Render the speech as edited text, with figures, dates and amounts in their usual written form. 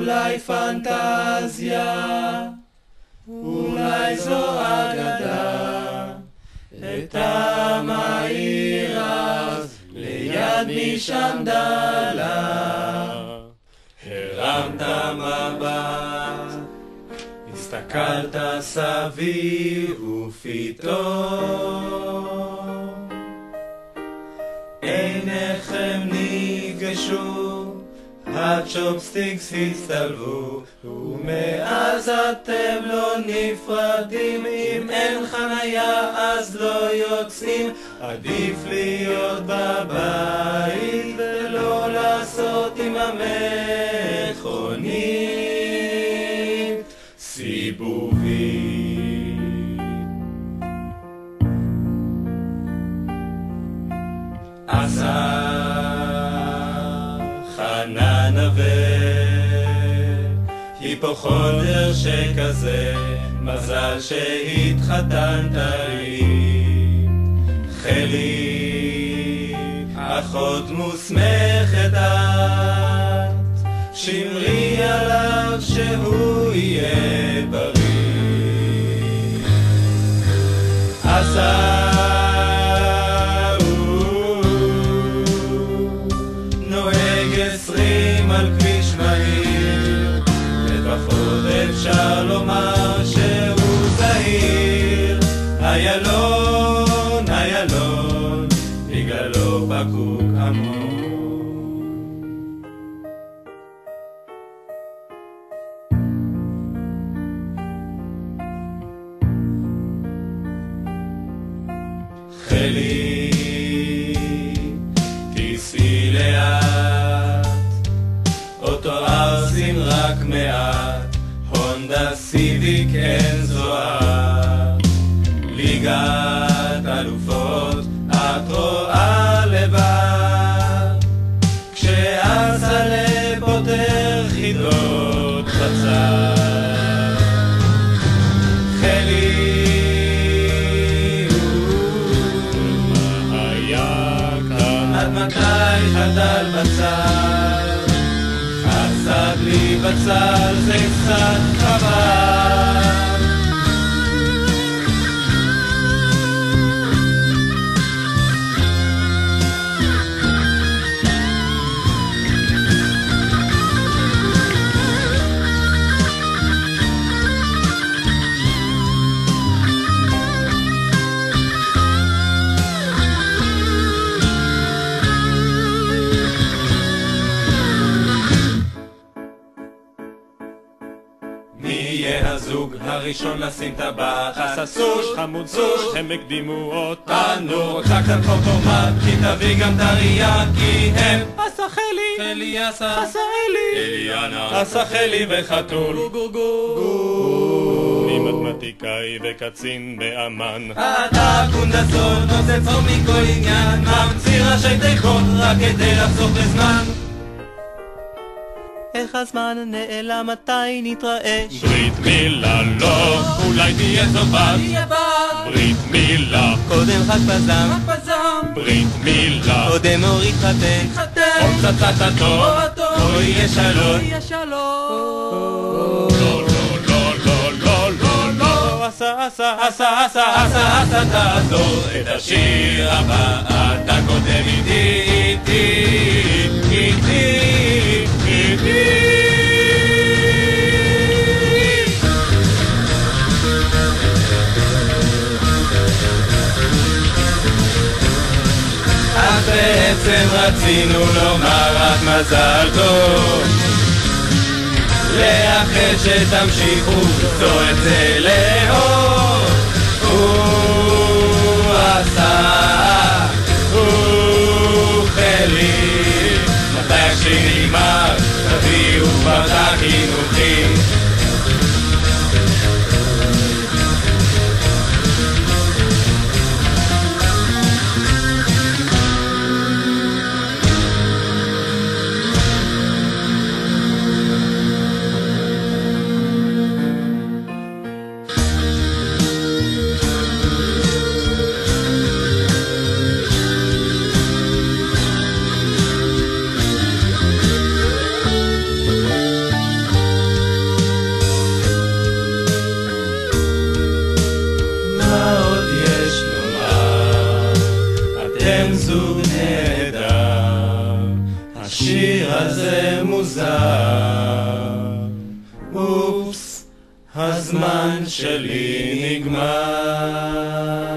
אולי פנטזיה, אולי זו אגדה, את המעיר אז ליד מי שעמדה לה. הרמת מבט, הסתכלת סביב ופתאום עיניכם נפגשו, הצ'ופסטיקס הצטלבו, ומאז אתם לא נפרדים. אם אין חניה אז לא יוצאים, עדיף להיות בבית ולא לעשות עם המכונית סיבובים. עשה חנן היפוכונדר שכזה, מזל שהתחתנת לי. חלי, אחות מוסמכת את, שמרי עליו שהוא יהיה בריא. עשה נוהג 20 על כביש מהיר, לפחות אפשר לומר שהוא זהיר. איילון, איילון, בגללו פקוק המון. חלי, תיסעי לאט, אוטו ארסים רק מעט, הונדה סיביק אין זוהר. ליגת אלופות את רואה לבד, כשהסלה פותר חידות בצד. חלי, מה היה כאן? עד מתי חדל בצד? חסד לי בצל זה קצת חבל. הזוג הראשון לשים טבעת, הסוש, חמוד סוש, הם הקדימו אותנו. רוצה קצת פורטומט, כי תביא גם טריה, כי הם אסה חלי, חלי אסה, אסה אלי, אליאנה, אסה חלי וחתול, גור. אני מתמטיקאי וקצין באמן, אתה קונדסון, נושא צור מכל עניין, ממציא ראשי תיכון רק כדי לחסוך בזמן. איך הזמן נעלם, מתי נתראה? ברית מילה לא, אולי תהיה זו בת, ברית מילה קודם חג פזם, ברית מילה קודם אור יתחתן, או פצצת אטום, או יהיה שלום. לא, לא, לא, לא, לא, לא, לא, עשה, עשה, עשה, עשה, עשה, עשה, תעזור את השיר הבא, אתה קודם איתי, איתי, איתי, איתי. אז בעצם רצינו לומר רק מזל טוב, לאחר שתמשיכו למצוא את זה לאור. הוא עשה, הוא חלי, מתי שנגמר תביאו פרטה חינוכית. זוג נהדר, השיר הזה מוזר, אופס, הזמן שלי נגמר.